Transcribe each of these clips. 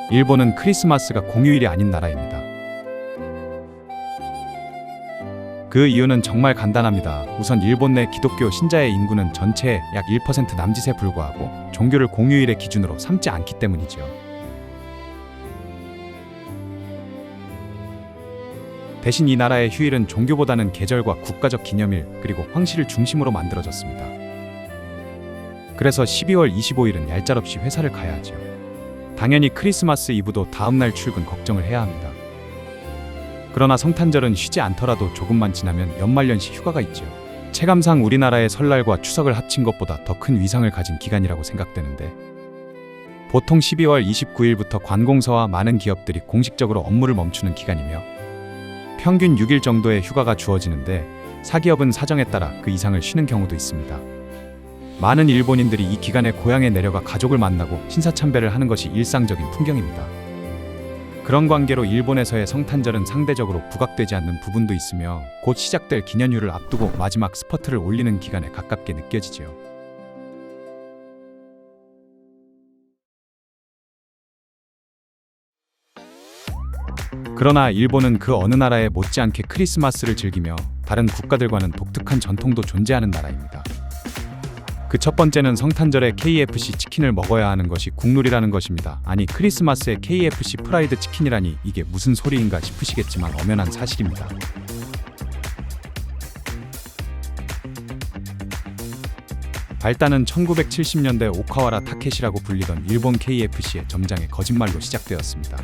일본은 크리스마스가 공휴일이 아닌 나라입니다. 그 이유는 정말 간단합니다. 우선 일본 내 기독교 신자의 인구는 전체의 약 1% 남짓에 불과하고 종교를 공휴일의 기준으로 삼지 않기 때문이죠. 대신 이 나라의 휴일은 종교보다는 계절과 국가적 기념일 그리고 황실을 중심으로 만들어졌습니다. 그래서 12월 25일은 얄짤없이 회사를 가야 하죠. 당연히 크리스마스 이브도 다음날 출근 걱정을 해야 합니다. 그러나 성탄절은 쉬지 않더라도 조금만 지나면 연말연시 휴가가 있죠. 체감상 우리나라의 설날과 추석을 합친 것보다 더 큰 위상을 가진 기간이라고 생각되는데, 보통 12월 29일부터 관공서와 많은 기업들이 공식적으로 업무를 멈추는 기간이며 평균 6일 정도의 휴가가 주어지는데, 사기업은 사정에 따라 그 이상을 쉬는 경우도 있습니다. 많은 일본인들이 이 기간에 고향에 내려가 가족을 만나고 신사참배를 하는 것이 일상적인 풍경입니다. 그런 관계로 일본에서의 성탄절은 상대적으로 부각되지 않는 부분도 있으며 곧 시작될 기년휴를 앞두고 마지막 스퍼트를 올리는 기간에 가깝게 느껴지지요. 그러나 일본은 그 어느 나라에 못지않게 크리스마스를 즐기며 다른 국가들과는 독특한 전통도 존재하는 나라입니다. 그 첫 번째는 성탄절에 KFC 치킨을 먹어야 하는 것이 국룰이라는 것입니다. 아니, 크리스마스에 KFC 프라이드 치킨이라니 이게 무슨 소리인가 싶으시겠지만 엄연한 사실입니다. 발단은 1970년대 오카와라 타케시라고 불리던 일본 KFC의 점장의 거짓말로 시작되었습니다.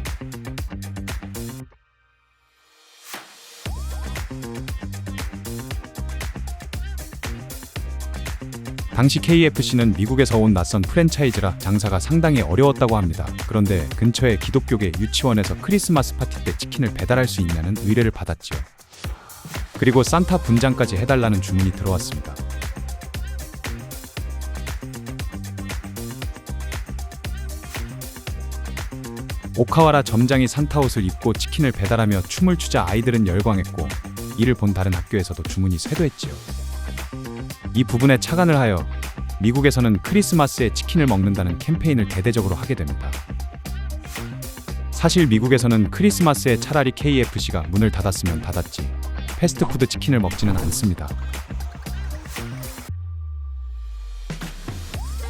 당시 KFC는 미국에서 온 낯선 프랜차이즈라 장사가 상당히 어려웠다고 합니다. 그런데 근처의 기독교계 유치원에서 크리스마스 파티 때 치킨을 배달할 수 있냐는 의뢰를 받았지요. 그리고 산타 분장까지 해달라는 주문이 들어왔습니다. 오카와라 점장이 산타 옷을 입고 치킨을 배달하며 춤을 추자 아이들은 열광했고, 이를 본 다른 학교에서도 주문이 쇄도했지요. 이 부분에 착안을 하여 미국에서는 크리스마스에 치킨을 먹는다는 캠페인을 대대적으로 하게 됩니다. 사실 미국에서는 크리스마스에 차라리 KFC가 문을 닫았으면 닫았지 패스트푸드 치킨을 먹지는 않습니다.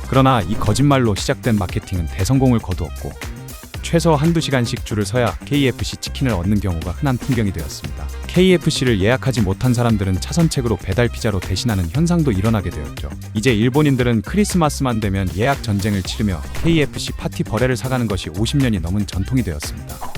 그러나 이 거짓말로 시작된 마케팅은 대성공을 거두었고, 최소 한두 시간씩 줄을 서야 KFC 치킨을 얻는 경우가 흔한 풍경이 되었습니다. KFC를 예약하지 못한 사람들은 차선책으로 배달 피자로 대신하는 현상도 일어나게 되었죠. 이제 일본인들은 크리스마스만 되면 예약 전쟁을 치르며 KFC 파티 버레를 사가는 것이 50년이 넘은 전통이 되었습니다.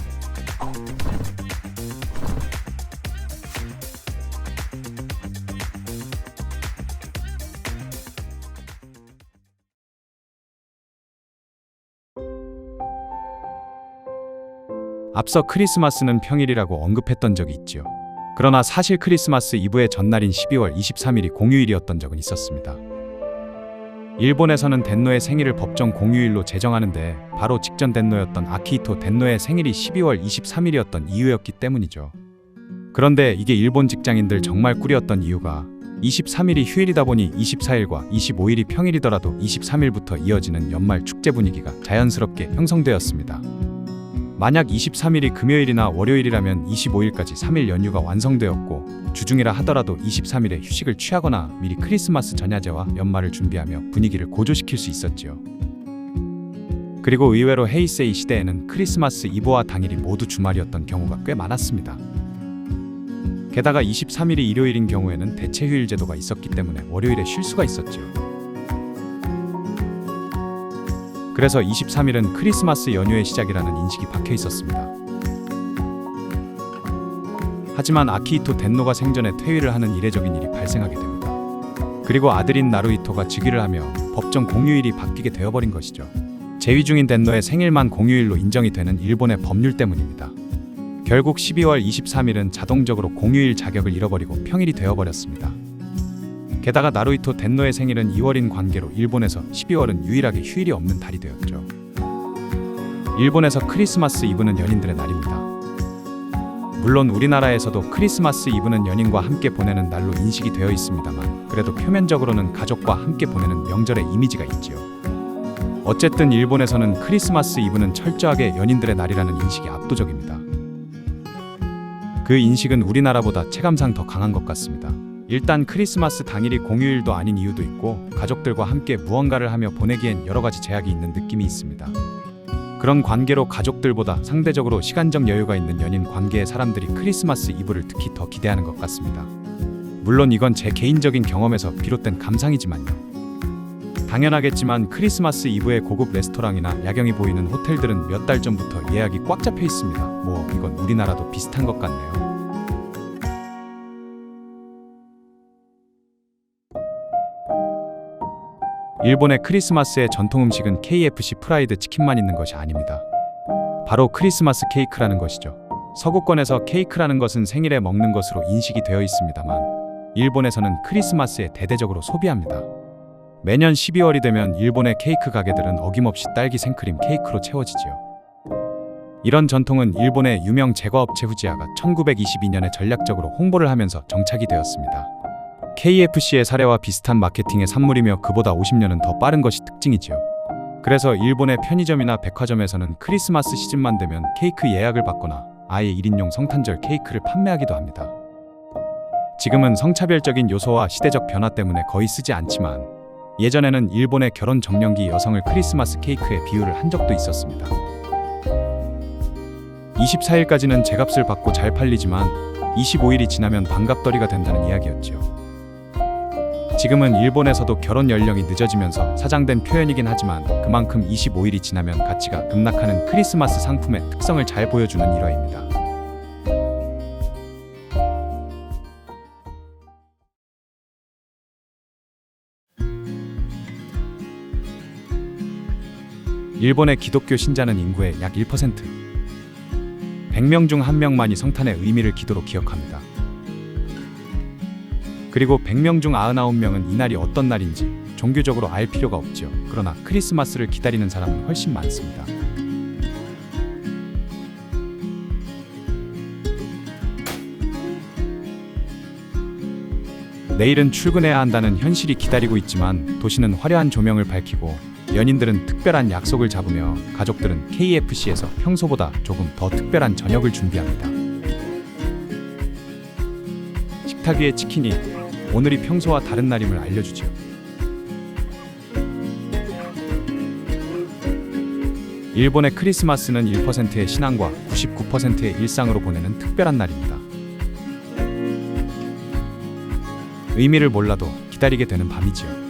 앞서 크리스마스는 평일이라고 언급했던 적이 있지요. 그러나 사실 크리스마스 이브의 전날인 12월 23일이 공휴일이었던 적은 있었습니다. 일본에서는 덴노의 생일을 법정 공휴일로 제정하는데 바로 직전 덴노였던 아키히토 덴노의 생일이 12월 23일이었던 이유였기 때문이죠. 그런데 이게 일본 직장인들 정말 꿀이었던 이유가 23일이 휴일이다 보니 24일과 25일이 평일이더라도 23일부터 이어지는 연말 축제 분위기가 자연스럽게 형성되었습니다. 만약 23일이 금요일이나 월요일이라면 25일까지 3일 연휴가 완성되었고, 주중이라 하더라도 23일에 휴식을 취하거나 미리 크리스마스 전야제와 연말을 준비하며 분위기를 고조시킬 수 있었지요. 그리고 의외로 헤이세이 시대에는 크리스마스 이브와 당일이 모두 주말이었던 경우가 꽤 많았습니다. 게다가 23일이 일요일인 경우에는 대체 휴일 제도가 있었기 때문에 월요일에 쉴 수가 있었지요. 그래서 23일은 크리스마스 연휴의 시작이라는 인식이 박혀 있었습니다. 하지만 아키히토 덴노가 생전에 퇴위를 하는 이례적인 일이 발생하게 됩니다. 그리고 아들인 나루히토가 즉위를 하며 법정 공휴일이 바뀌게 되어버린 것이죠. 재위 중인 덴노의 생일만 공휴일로 인정이 되는 일본의 법률 때문입니다. 결국 12월 23일은 자동적으로 공휴일 자격을 잃어버리고 평일이 되어버렸습니다. 게다가 나루히토 덴노의 생일은 2월인 관계로 일본에서 12월은 유일하게 휴일이 없는 달이 되었죠. 일본에서 크리스마스 이브는 연인들의 날입니다. 물론 우리나라에서도 크리스마스 이브는 연인과 함께 보내는 날로 인식이 되어 있습니다만, 그래도 표면적으로는 가족과 함께 보내는 명절의 이미지가 있지요. 어쨌든 일본에서는 크리스마스 이브는 철저하게 연인들의 날이라는 인식이 압도적입니다. 그 인식은 우리나라보다 체감상 더 강한 것 같습니다. 일단 크리스마스 당일이 공휴일도 아닌 이유도 있고 가족들과 함께 무언가를 하며 보내기엔 여러 가지 제약이 있는 느낌이 있습니다. 그런 관계로 가족들보다 상대적으로 시간적 여유가 있는 연인 관계의 사람들이 크리스마스 이브를 특히 더 기대하는 것 같습니다. 물론 이건 제 개인적인 경험에서 비롯된 감상이지만요. 당연하겠지만 크리스마스 이브에 고급 레스토랑이나 야경이 보이는 호텔들은 몇 달 전부터 예약이 꽉 잡혀 있습니다. 뭐 이건 우리나라도 비슷한 것 같네요. 일본의 크리스마스의 전통 음식은 KFC 프라이드 치킨만 있는 것이 아닙니다. 바로 크리스마스 케이크라는 것이죠. 서구권에서 케이크라는 것은 생일에 먹는 것으로 인식이 되어 있습니다만 일본에서는 크리스마스에 대대적으로 소비합니다. 매년 12월이 되면 일본의 케이크 가게들은 어김없이 딸기 생크림 케이크로 채워지지요. 이런 전통은 일본의 유명 제과업체 후지야가 1922년에 전략적으로 홍보를 하면서 정착이 되었습니다. KFC의 사례와 비슷한 마케팅의 산물이며 그보다 50년은 더 빠른 것이 특징이지요. 그래서 일본의 편의점이나 백화점에서는 크리스마스 시즌만 되면 케이크 예약을 받거나 아예 1인용 성탄절 케이크를 판매하기도 합니다. 지금은 성차별적인 요소와 시대적 변화 때문에 거의 쓰지 않지만 예전에는 일본의 결혼 정년기 여성을 크리스마스 케이크에 비유를 한 적도 있었습니다. 24일까지는 제값을 받고 잘 팔리지만 25일이 지나면 반값더리가 된다는 이야기였죠. 지금은 일본에서도 결혼 연령이 늦어지면서 사장된 표현이긴 하지만 그만큼 25일이 지나면 가치가 급락하는 크리스마스 상품의 특성을 잘 보여주는 일화입니다. 일본의 기독교 신자는 인구의 약 1%. 100명 중 1명만이 성탄의 의미를 기도로 기억합니다. 그리고 100명 중 99명은 이날이 어떤 날인지 종교적으로 알 필요가 없죠. 그러나 크리스마스를 기다리는 사람은 훨씬 많습니다. 내일은 출근해야 한다는 현실이 기다리고 있지만 도시는 화려한 조명을 밝히고 연인들은 특별한 약속을 잡으며 가족들은 KFC에서 평소보다 조금 더 특별한 저녁을 준비합니다. 식탁 위의 치킨이 오늘이 평소와 다른 날임을 알려주죠. 일본의 크리스마스는 1%의 신앙과 99%의 일상으로 보내는 특별한 날입니다. 의미를 몰라도 기다리게 되는 밤이지요.